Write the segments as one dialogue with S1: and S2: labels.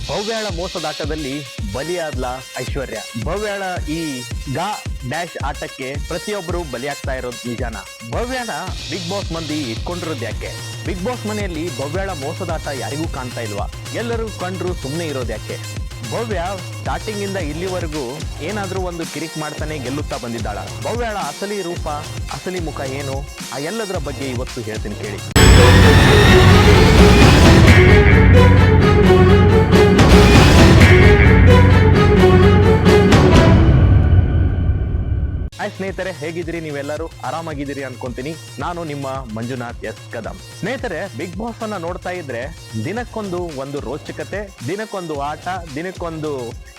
S1: ಭವ್ಯಾಳ ಮೋಸದಾಟದಲ್ಲಿ ಬಲಿಯಾದ್ಲ ಐಶ್ವರ್ಯ. ಭವ್ಯಾಳ ಈ ಗಾ ಡ್ಯಾಶ್ ಆಟಕ್ಕೆ ಪ್ರತಿಯೊಬ್ಬರು ಬಲಿಯಾಗ್ತಾ ಇರೋದು ನಿಜಾನ? ಭವ್ಯಾನ ಬಿಗ್ ಬಾಸ್ ಮಂದಿ ಇಟ್ಕೊಂಡಿರೋದು ಯಾಕೆ? ಬಿಗ್ ಬಾಸ್ ಮನೆಯಲ್ಲಿ ಭವ್ಯಾಳ ಮೋಸದಾಟ ಯಾರಿಗೂ ಕಾಣ್ತಾ ಇಲ್ವಾ? ಎಲ್ಲರೂ ಕಂಡ್ರು ಸುಮ್ಮನೆ ಇರೋದು ಯಾಕೆ? ಭವ್ಯ ಸ್ಟಾರ್ಟಿಂಗ್ ಇಂದ ಇಲ್ಲಿವರೆಗೂ ಏನಾದ್ರೂ ಒಂದು ಕಿರಿಕ್ ಮಾಡ್ತಾನೆ ಗೆಲ್ಲುತ್ತಾ ಬಂದಿದ್ದಾಳ. ಭವ್ಯಾಳ ಅಸಲಿ ರೂಪ, ಅಸಲಿ ಮುಖ ಏನು, ಆ ಎಲ್ಲದರ ಬಗ್ಗೆ ಇವತ್ತು ಹೇಳ್ತೀನಿ ಕೇಳಿ. ಹಾಯ್ ಸ್ನೇಹಿತರೆ, ಹೇಗಿದ್ದೀರಿ? ನೀವೆಲ್ಲರೂ ಆರಾಮಾಗಿದ್ದೀರಿ ಅನ್ಕೊಂತೀನಿ. ನಾನು ನಿಮ್ಮ ಮಂಜುನಾಥ್ ಎಸ್ ಕದಂ. ಸ್ನೇಹಿತರೆ, ಬಿಗ್ ಬಾಸ್ ಅನ್ನ ನೋಡ್ತಾ ಇದ್ರೆ ದಿನಕ್ಕೊಂದು ರೋಚಕತೆ, ದಿನಕ್ಕೊಂದು ಆಟ, ದಿನಕ್ಕೊಂದು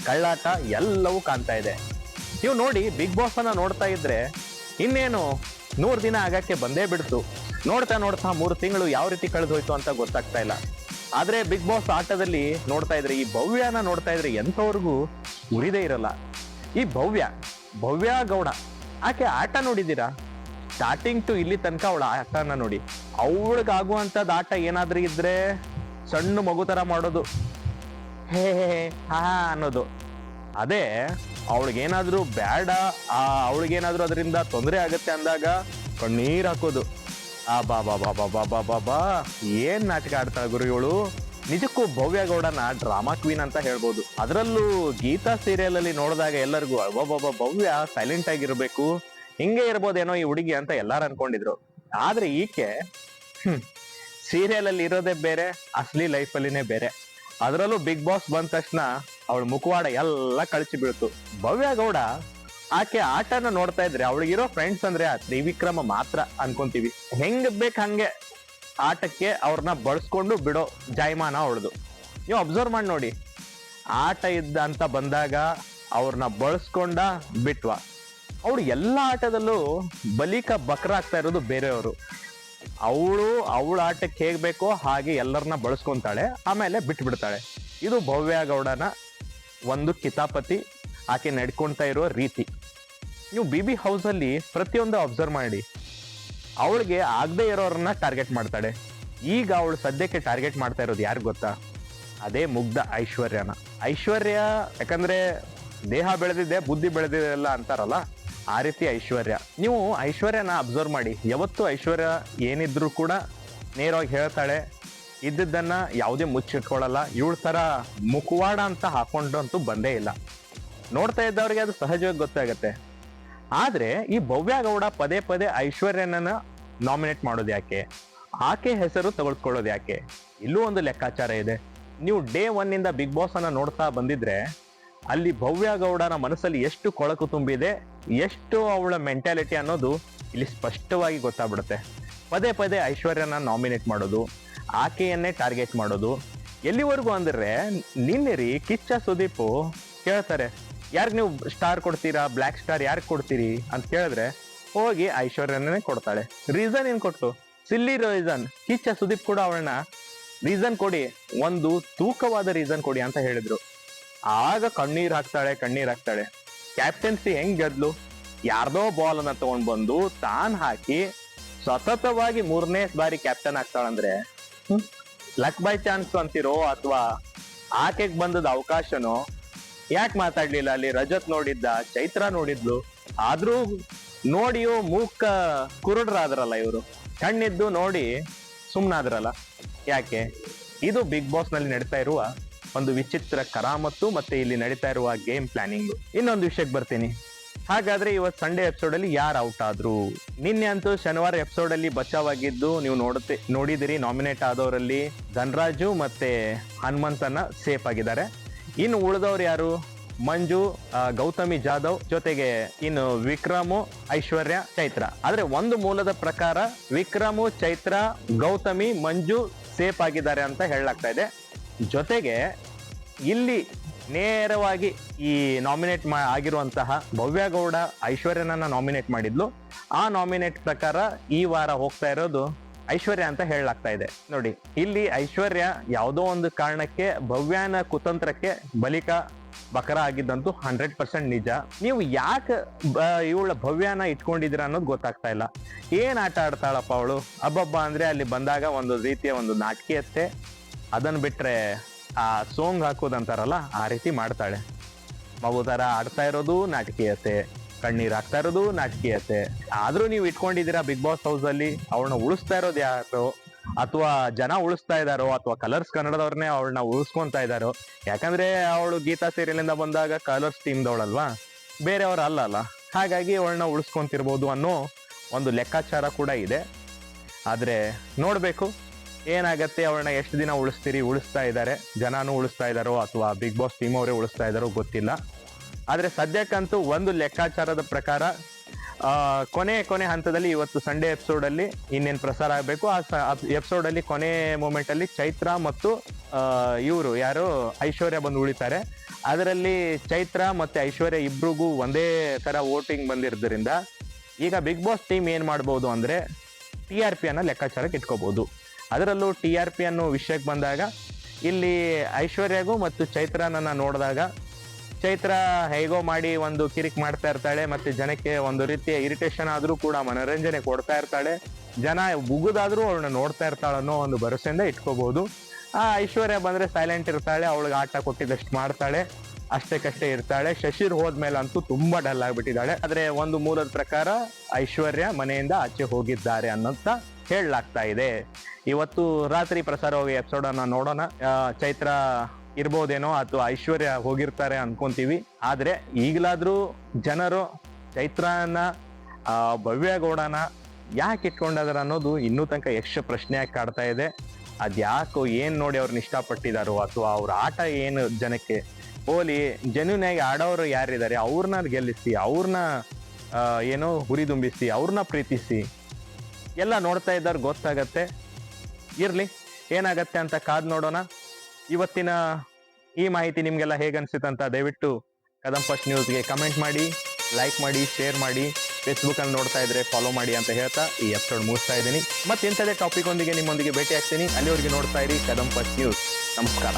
S1: ಕಳ್ಳಾಟ ಎಲ್ಲವೂ ಕಾಣ್ತಾ ಇದೆ. ನೀವು ನೋಡಿ, ಬಿಗ್ ಬಾಸ್ ಅನ್ನ ನೋಡ್ತಾ ಇದ್ರೆ ಇನ್ನೇನು 100 ದಿನ ಆಗಕ್ಕೆ ಬಂದೇ ಬಿಡ್ತು. ನೋಡ್ತಾ 3 ತಿಂಗಳು ಯಾವ ರೀತಿ ಕಳೆದು ಹೋಯ್ತು ಅಂತ ಗೊತ್ತಾಗ್ತಾ ಇಲ್ಲ. ಆದ್ರೆ ಬಿಗ್ ಬಾಸ್ ಆಟದಲ್ಲಿ ನೋಡ್ತಾ ಇದ್ರೆ, ಈ ಭವ್ಯನ ನೋಡ್ತಾ ಇದ್ರೆ ಎಂಥವ್ರಿಗೂ ಉರಿದೇ ಇರಲ್ಲ. ಈ ಭವ್ಯ ಗೌಡ, ಆಕೆ ಆಟ ನೋಡಿದ್ದೀರಾ? ಸ್ಟಾರ್ಟಿಂಗ್ ಟು ಇಲ್ಲಿ ತನಕ ಅವಳ ಆಟನ ನೋಡಿ. ಅವಳಿಗಾಗುವಂಥದ್ದು ಆಟ ಏನಾದ್ರೂ ಇದ್ರೆ ಸಣ್ಣ ಮಗು ತರ ಮಾಡೋದು, ಹೇ ಹಾ ಅನ್ನೋದು. ಅದೇ ಅವಳಿಗೇನಾದ್ರೂ ಬೇಡ, ಅವಳಿಗೇನಾದ್ರೂ ಅದರಿಂದ ತೊಂದರೆ ಆಗತ್ತೆ ಅಂದಾಗ ಕಣ್ಣೀರ್ ಹಾಕೋದು. ಬಾ ಬಾ ಬಾ ಬಾ ಬಾ ಬಾ ಬಾ ಬಾ ಏನ್ ನಾಟಕ ಆಡ್ತಾಳ ಗುರು ಇವಳು. ನಿಜಕ್ಕೂ ಭವ್ಯ ಗೌಡನ ಡ್ರಾಮಾ ಕ್ವೀನ್ ಅಂತ ಹೇಳ್ಬೋದು. ಅದರಲ್ಲೂ ಗೀತಾ ಸೀರಿಯಲ್ ಅಲ್ಲಿ ನೋಡಿದಾಗ ಎಲ್ಲರಿಗೂ ಒಬ್ಬೊಬ್ಬ ಭವ್ಯ ಸೈಲೆಂಟ್ ಆಗಿರ್ಬೇಕು, ಹಿಂಗೆ ಇರ್ಬೋದೇನೋ ಈ ಹುಡುಗಿ ಅಂತ ಎಲ್ಲಾರು ಅನ್ಕೊಂಡಿದ್ರು. ಆದ್ರೆ ಈಕೆ ಸೀರಿಯಲ್ ಅಲ್ಲಿ ಇರೋದೇ ಬೇರೆ, ಅಸಲಿ ಲೈಫ್ ಅಲ್ಲಿನೇ ಬೇರೆ. ಅದರಲ್ಲೂ ಬಿಗ್ ಬಾಸ್ ಬಂದ ತಕ್ಷಣ ಅವಳ ಮುಖವಾಡ ಎಲ್ಲ ಕಳಚಿ ಬೀಳ್ತು. ಭವ್ಯ ಗೌಡ ಆಕೆ ಆಟನ ನೋಡ್ತಾ ಇದ್ರೆ ಅವಳಿಗಿರೋ ಫ್ರೆಂಡ್ಸ್ ಅಂದ್ರೆ ಆ ತ್ರಿವಿಕ್ರಮ ಮಾತ್ರ ಅನ್ಕೊಂತೀವಿ. ಹೆಂಗ್ ಬೇಕ್ ಹಂಗೆ ಆಟಕ್ಕೆ ಅವ್ರನ್ನ ಬಳಸ್ಕೊಂಡು ಬಿಡೋ ಜಾಯಮಾನ ಅವಳದು. ನೀವು ಅಬ್ಸರ್ವ್ ಮಾಡಿ ನೋಡಿ, ಆಟ ಇದ್ದ ಅಂತ ಬಂದಾಗ ಅವ್ರನ್ನ ಬಳಸ್ಕೊಂಡ ಬಿಟ್ವಾ. ಅವಳು ಎಲ್ಲ ಆಟದಲ್ಲೂ ಬಕ್ರ ಆಗ್ತಾ ಇರೋದು ಬೇರೆಯವರು. ಅವಳ ಆಟಕ್ಕೆ ಹೇಗ್ ಬೇಕೋ ಹಾಗೆ ಎಲ್ಲರನ್ನ ಬಳಸ್ಕೊಂತಾಳೆ, ಆಮೇಲೆ ಬಿಟ್ಬಿಡ್ತಾಳೆ. ಇದು ಭವ್ಯ ಗೌಡನ ಒಂದು ಕಿತಾಪತಿ, ಆಕೆ ನಡ್ಕೊಂತಾ ಇರೋ ರೀತಿ. ನೀವು BB ಹೌಸ್ ಅಲ್ಲಿ ಪ್ರತಿಯೊಂದು ಅಬ್ಸರ್ವ್ ಮಾಡಿ, ಅವಳಿಗೆ ಆಗದೆ ಇರೋರನ್ನ ಟಾರ್ಗೆಟ್ ಮಾಡ್ತಾಳೆ. ಈಗ ಅವಳು ಸದ್ಯಕ್ಕೆ ಟಾರ್ಗೆಟ್ ಮಾಡ್ತಾ ಇರೋದು ಯಾರು ಗೊತ್ತಾ? ಅದೇ ಮುಗ್ಧ ಐಶ್ವರ್ಯನ. ಐಶ್ವರ್ಯ ಯಾಕಂದ್ರೆ ದೇಹ ಬೆಳೆದಿದೆ, ಬುದ್ಧಿ ಬೆಳೆದಿದೆಲ್ಲ ಅಂತಾರಲ್ಲ, ಆ ರೀತಿ ಐಶ್ವರ್ಯ. ನೀವು ಐಶ್ವರ್ಯನ ಅಬ್ಸರ್ವ್ ಮಾಡಿ, ಯಾವತ್ತೂ ಐಶ್ವರ್ಯ ಏನಿದ್ರು ಕೂಡ ನೇರವಾಗಿ ಹೇಳ್ತಾಳೆ, ಇದ್ದದ್ದನ್ನ ಯಾವುದೇ ಮುಚ್ಚಿಟ್ಕೊಳ್ಳಲ್ಲ. ಇವಳ ತರ ಮುಖವಾಡ ಅಂತ ಹಾಕೊಂಡಂತೂ ಬಂದೇ ಇಲ್ಲ. ನೋಡ್ತಾ ಇದ್ದವ್ರಿಗೆ ಅದು ಸಹಜವಾಗಿ ಗೊತ್ತಾಗತ್ತೆ. ಆದ್ರೆ ಈ ಭವ್ಯ ಗೌಡ ಪದೇ ಪದೇ ಐಶ್ವರ್ಯನ ನಾಮಿನೇಟ್ ಮಾಡೋದು ಯಾಕೆ? ಆಕೆ ಹೆಸರು ತಗೊಳ್ಕೊಳ್ಳೋದು ಯಾಕೆ? ಇಲ್ಲೂ ಒಂದು ಲೆಕ್ಕಾಚಾರ ಇದೆ. ನೀವು ಡೇ 1 ಇಂದ ಬಿಗ್ ಬಾಸ್ ಅನ್ನ ನೋಡ್ತಾ ಬಂದಿದ್ರೆ ಅಲ್ಲಿ ಭವ್ಯ ಗೌಡನ ಮನಸ್ಸಲ್ಲಿ ಎಷ್ಟು ಕೊಳಕು ತುಂಬಿದೆ, ಎಷ್ಟು ಅವಳ ಮೆಂಟಾಲಿಟಿ ಅನ್ನೋದು ಇಲ್ಲಿ ಸ್ಪಷ್ಟವಾಗಿ ಗೊತ್ತಾಗ್ಬಿಡುತ್ತೆ. ಪದೇ ಪದೇ ಐಶ್ವರ್ಯನ ನಾಮಿನೇಟ್ ಮಾಡೋದು, ಆಕೆಯನ್ನೇ ಟಾರ್ಗೆಟ್ ಮಾಡೋದು. ಎಲ್ಲಿವರೆಗೂ ಅಂದ್ರೆ ನಿನ್ನೆ ಕಿಚ್ಚ ಸುದೀಪ್ ಕೇಳ್ತಾರೆ, ಯಾರಿಗೆ ನೀವು ಸ್ಟಾರ್ ಕೊಡ್ತೀರಾ, ಬ್ಲ್ಯಾಕ್ ಸ್ಟಾರ್ ಯಾರಿಗೆ ಕೊಡ್ತೀರಿ ಅಂತ ಕೇಳಿದ್ರೆ ಹೋಗಿ ಐಶ್ವರ್ಯನೇ ಕೊಡ್ತಾಳೆ. ರೀಸನ್ ಏನ್ ಕೊಟ್ಟು? ಸಿಲ್ಲಿ ರೀಸನ್. ಕಿಚ್ಚ ಸುದೀಪ್ ಕೂಡ ಅವಳನ್ನ ರೀಸನ್ ಕೊಡಿ, ಒಂದು ತೂಕವಾದ ರೀಸನ್ ಕೊಡಿ ಅಂತ ಹೇಳಿದ್ರು. ಆಗ ಕಣ್ಣೀರ್ ಹಾಕ್ತಾಳೆ. ಕ್ಯಾಪ್ಟನ್ಸಿ ಹೆಂಗ್ ಗೆದ್ಲು? ಯಾರ್ದೋ ಬಾಲ್ ಅನ್ನ ತಗೊಂಡ್ ಬಂದು ತಾನ್ ಹಾಕಿ ಸತತವಾಗಿ 3ನೇ ಬಾರಿ ಕ್ಯಾಪ್ಟನ್ ಆಗ್ತಾಳಂದ್ರೆ ಲಕ್ ಬೈ ಚಾನ್ಸ್ ಅಂತಿರೋ ಅಥವಾ ಆಕೆಗ್ ಬಂದದ ಅವಕಾಶನೋ? ಯಾಕೆ ಮಾತಾಡ್ಲಿಲ್ಲ? ಅಲ್ಲಿ ರಜತ್ ನೋಡಿದ್ದ, ಚೈತ್ರ ನೋಡಿದ್ಲು, ಆದ್ರೂ ನೋಡಿಯೋ ಮೂಕ ಕುರುಡ್ರಾದ್ರಲ್ಲ ಇವರು. ಕಣ್ಣಿದ್ದು ನೋಡಿ ಸುಮ್ನಾದ್ರಲ್ಲ ಯಾಕೆ? ಇದು ಬಿಗ್ ಬಾಸ್ ನಲ್ಲಿ ನಡೀತಾ ಇರುವ ಒಂದು ವಿಚಿತ್ರ ಕರಾಮತ್ತು, ಮತ್ತೆ ಇಲ್ಲಿ ನಡೀತಾ ಇರುವ ಗೇಮ್ ಪ್ಲಾನಿಂಗ್. ಇನ್ನೊಂದು ವಿಷಯಕ್ಕೆ ಬರ್ತೀನಿ. ಹಾಗಾದ್ರೆ ಇವತ್ತು ಸಂಡೇ ಎಪಿಸೋಡ್ ಅಲ್ಲಿ ಯಾರು ಔಟ್ ಆದ್ರು? ನಿನ್ನೆ ಅಂತೂ ಶನಿವಾರ ಎಪಿಸೋಡ್ ಅಲ್ಲಿ ಬಚಾವಾಗಿದ್ದು ನೀವು ನೋಡಿದಿರಿ. ನಾಮಿನೇಟ್ ಆದವರಲ್ಲಿ ಧನರಾಜು ಮತ್ತೆ ಹನುಮಂತನ ಸೇಫ್ ಆಗಿದ್ದಾರೆ. ಇನ್ನು ಉಳಿದವ್ರು ಯಾರು? ಮಂಜು, ಗೌತಮಿ ಜಾಧವ್, ಜೊತೆಗೆ ಇನ್ನು ವಿಕ್ರಮು, ಐಶ್ವರ್ಯ, ಚೈತ್ರ. ಆದ್ರೆ ಒಂದು ಮೂಲದ ಪ್ರಕಾರ ವಿಕ್ರಮು, ಚೈತ್ರ, ಗೌತಮಿ, ಮಂಜು ಸೇಫ್ ಆಗಿದ್ದಾರೆ ಅಂತ ಹೇಳಲಾಗ್ತಾ ಇದೆ. ಜೊತೆಗೆ ಇಲ್ಲಿ ನೇರವಾಗಿ ಈ ನಾಮಿನೇಟ್ ಆಗಿರುವಂತಹ ಭವ್ಯ ಗೌಡ ಐಶ್ವರ್ಯನನ್ನ ನಾಮಿನೇಟ್ ಮಾಡಿದ್ಲು. ಆ ನಾಮಿನೇಟ್ ಪ್ರಕಾರ ಈ ವಾರ ಹೋಗ್ತಾ ಇರೋದು ಐಶ್ವರ್ಯ ಅಂತ ಹೇಳಲಾಗ್ತಾ ಇದೆ. ನೋಡಿ, ಇಲ್ಲಿ ಐಶ್ವರ್ಯ ಯಾವುದೋ ಒಂದು ಕಾರಣಕ್ಕೆ ಭವ್ಯನ ಕುತಂತ್ರಕ್ಕೆ ಬಕರ ಆಗಿದ್ದಂತೂ 100% ನಿಜ. ನೀವು ಯಾಕೆ ಇವಳ ಭವ್ಯನ ಇಟ್ಕೊಂಡಿದ್ದೀರಾ ಅನ್ನೋದು ಗೊತ್ತಾಗ್ತಾ ಇಲ್ಲ. ಏನ್ ಆಟ ಆಡ್ತಾಳಪ್ಪ ಅವಳು? ಅಬ್ಬಬ್ಬ ಅಂದ್ರೆ ಅಲ್ಲಿ ಬಂದಾಗ ಒಂದು ರೀತಿಯ ಒಂದು ನಾಟಕೀಯತೆ, ಅದನ್ನ ಬಿಟ್ರೆ ಆ ಸೋಂಗ್ ಹಾಕೋದಂತಾರಲ್ಲ ಆ ರೀತಿ ಮಾಡ್ತಾಳೆ. ಮಗು ತರ ಆಡ್ತಾ ಇರೋದು ನಾಟಕೀಯತೆ, ಕಣ್ಣೀರ್ ಹಾಕ್ತಾ ಇರೋದು ನಾಟಕೀಯತೆ. ಆದ್ರೂ ನೀವು ಇಟ್ಕೊಂಡಿದ್ದೀರಾ ಬಿಗ್ ಬಾಸ್ ಹೌಸ್ ಅಲ್ಲಿ ಅವಳನ್ನ ಉಳಿಸ್ತಾ ಇರೋದು ಯಾರು, ಅಥವಾ ಜನ ಉಳಿಸ್ತಾ ಇದಾರೋ, ಅಥವಾ ಕಲರ್ಸ್ ಕನ್ನಡದವ್ರನ್ನೇ ಅವಳನ್ನ ಉಳಿಸ್ಕೊಂತಾ ಇದಾರೋ? ಯಾಕಂದ್ರೆ ಅವಳು ಗೀತಾ ಸೀರಿಯಲ್ ಇಂದ ಬಂದಾಗ ಕಲರ್ಸ್ ಟೀಮ್ದವಳಲ್ವಾ, ಬೇರೆಯವ್ರು ಅಲ್ಲ. ಹಾಗಾಗಿ ಅವಳನ್ನ ಉಳಿಸ್ಕೊಂತಿರ್ಬೋದು ಅನ್ನೋ ಒಂದು ಲೆಕ್ಕಾಚಾರ ಕೂಡ ಇದೆ. ಆದ್ರೆ ನೋಡ್ಬೇಕು ಏನಾಗತ್ತೆ, ಅವಳನ್ನ ಎಷ್ಟು ದಿನ ಉಳಿಸ್ತಾ ಇದ್ದಾರೆ, ಜನನೂ ಉಳಿಸ್ತಾ ಇದಾರೋ ಅಥವಾ ಬಿಗ್ ಬಾಸ್ ಟೀಮ್ ಅವರೇ ಉಳಿಸ್ತಾ ಇದಾರೋ ಗೊತ್ತಿಲ್ಲ. ಆದ್ರೆ ಸದ್ಯಕ್ಕಂತೂ ಒಂದು ಲೆಕ್ಕಾಚಾರದ ಪ್ರಕಾರ ಕೊನೆ ಹಂತದಲ್ಲಿ ಇವತ್ತು ಸಂಡೇ ಎಪಿಸೋಡ್ ಅಲ್ಲಿ ಇನ್ನೇನು ಪ್ರಸಾರ ಆಗಬೇಕು, ಆ ಎಪಿಸೋಡ್ ಅಲ್ಲಿ ಕೊನೆ ಮೂಮೆಂಟ್ ಅಲ್ಲಿ ಚೈತ್ರ ಮತ್ತು ಇವರು ಯಾರು ಐಶ್ವರ್ಯ ಬಂದು ಉಳಿತಾರೆ. ಅದರಲ್ಲಿ ಚೈತ್ರ ಮತ್ತೆ ಐಶ್ವರ್ಯ ಇಬ್ರಿಗೂ ಒಂದೇ ತರ ವೋಟಿಂಗ್ ಬಂದಿರೋದ್ರಿಂದ ಈಗ ಬಿಗ್ ಬಾಸ್ ಟೀಮ್ ಏನ್ ಮಾಡ್ಬೋದು ಅಂದ್ರೆ TRP ಅನ್ನ ಲೆಕ್ಕಾಚಾರಕ್ಕೆ ಇಟ್ಕೋಬಹುದು. ಅದರಲ್ಲೂ TRP ಅನ್ನೋ ವಿಷಯಕ್ಕೆ ಬಂದಾಗ ಇಲ್ಲಿ ಐಶ್ವರ್ಯಗೂ ಮತ್ತು ಚೈತ್ರನನ್ನ ನೋಡಿದಾಗ ಚೈತ್ರ ಹೇಗೋ ಮಾಡಿ ಒಂದು ಕಿರಿಕ್ ಮಾಡ್ತಾ ಇರ್ತಾಳೆ, ಮತ್ತೆ ಜನಕ್ಕೆ ಒಂದು ರೀತಿಯ ಇರಿಟೇಷನ್ ಆದ್ರೂ ಕೂಡ ಮನೋರಂಜನೆ ಕೊಡ್ತಾ ಇರ್ತಾಳೆ, ಜನ ಬುಗುದಾದ್ರೂ ಅವಳನ್ನ ನೋಡ್ತಾ ಇರ್ತಾಳೆ ಅನ್ನೋ ಒಂದು ಭರವಸೆಯಿಂದ ಇಟ್ಕೋಬಹುದು. ಆ ಐಶ್ವರ್ಯ ಬಂದ್ರೆ ಸೈಲೆಂಟ್ ಇರ್ತಾಳೆ, ಅವಳಿಗೆ ಆಟ ಕೊಟ್ಟಿದ್ದಷ್ಟು ಮಾಡ್ತಾಳೆ, ಅಷ್ಟಕ್ಕಷ್ಟೇ ಇರ್ತಾಳೆ. ಶಶಿರ್ ಹೋದ್ಮೇಲೆ ಅಂತೂ ತುಂಬಾ ಡಲ್ ಆಗ್ಬಿಟ್ಟಿದ್ದಾಳೆ. ಆದ್ರೆ ಒಂದು ಮೂಲದ ಪ್ರಕಾರ ಐಶ್ವರ್ಯ ಮನೆಯಿಂದ ಆಚೆ ಹೋಗಿದ್ದಾರೆ ಅನ್ನೋಂತ ಹೇಳಲಾಗ್ತಾ ಇದೆ. ಇವತ್ತು ರಾತ್ರಿ ಪ್ರಸಾರವಾಗಿ ಎಪಿಸೋಡ್ ಅನ್ನ ನೋಡೋಣ. ಚೈತ್ರ ಇರ್ಬೋದೇನೋ ಅಥವಾ ಐಶ್ವರ್ಯ ಹೋಗಿರ್ತಾರೆ ಅನ್ಕೊಂತೀವಿ. ಆದ್ರೆ ಈಗಲಾದ್ರೂ ಜನರು ಚೈತ್ರನ ಭವ್ಯ ಗೌಡನ ಯಾಕೆ ಇಟ್ಕೊಂಡಾರ ಅನ್ನೋದು ಇನ್ನೂ ತನಕ ಯಕ್ಷ ಪ್ರಶ್ನೆಯಾಗಿ ಕಾಡ್ತಾ ಇದೆ. ಅದ್ಯಾಕೋ ಏನ್ ನೋಡಿ ಅವ್ರನ್ನ ಇಷ್ಟಪಟ್ಟಿದಾರೋ ಅಥವಾ ಅವ್ರ ಆಟ ಏನು ಜನಕ್ಕೆ ಹೋಲಿ ಜೆನ್ಯೂನ್ ಆಗಿ ಆಡೋರು ಯಾರಿದ್ದಾರೆ ಅವ್ರನ್ನ ಗೆಲ್ಲಿಸಿ, ಅವ್ರನ್ನ ಏನೋ ಹುರಿದುಂಬಿಸಿ, ಅವ್ರನ್ನ ಪ್ರೀತಿಸಿ ಎಲ್ಲ ನೋಡ್ತಾ ಇದ್ದಾರೆ ಗೊತ್ತಾಗತ್ತೆ. ಇರ್ಲಿ ಏನಾಗತ್ತೆ ಅಂತ ಕಾದ್ ನೋಡೋಣ. ಇವತ್ತಿನ ಈ ಮಾಹಿತಿ ನಿಮ್ಗೆಲ್ಲ ಹೇಗನ್ಸಿತ್ತಂತ ದಯವಿಟ್ಟು ಕದಂ ಫಸ್ಟ್ ನ್ಯೂಸ್ಗೆ ಕಮೆಂಟ್ ಮಾಡಿ, ಲೈಕ್ ಮಾಡಿ, ಶೇರ್ ಮಾಡಿ, ಫೇಸ್ಬುಕ್ ಅಲ್ಲಿ ನೋಡ್ತಾ ಇದ್ರೆ ಫಾಲೋ ಮಾಡಿ ಅಂತ ಹೇಳ್ತಾ ಈ ಎಪಿಸೋಡ್ ಮುಗಿಸ್ತಾ ಇದ್ದೀನಿ. ಮತ್ತೆ ಇಂಥದೇ ಟಾಪಿಕ್ ಒಂದಿಗೆ ನಿಮ್ಮೊಂದಿಗೆ ಭೇಟಿ ಆಗ್ತೀನಿ. ಅಲ್ಲಿವರೆಗೆ ನೋಡ್ತಾ ಇರಿ ಕದಂ ಫಸ್ಟ್ ನ್ಯೂಸ್. ನಮಸ್ಕಾರ.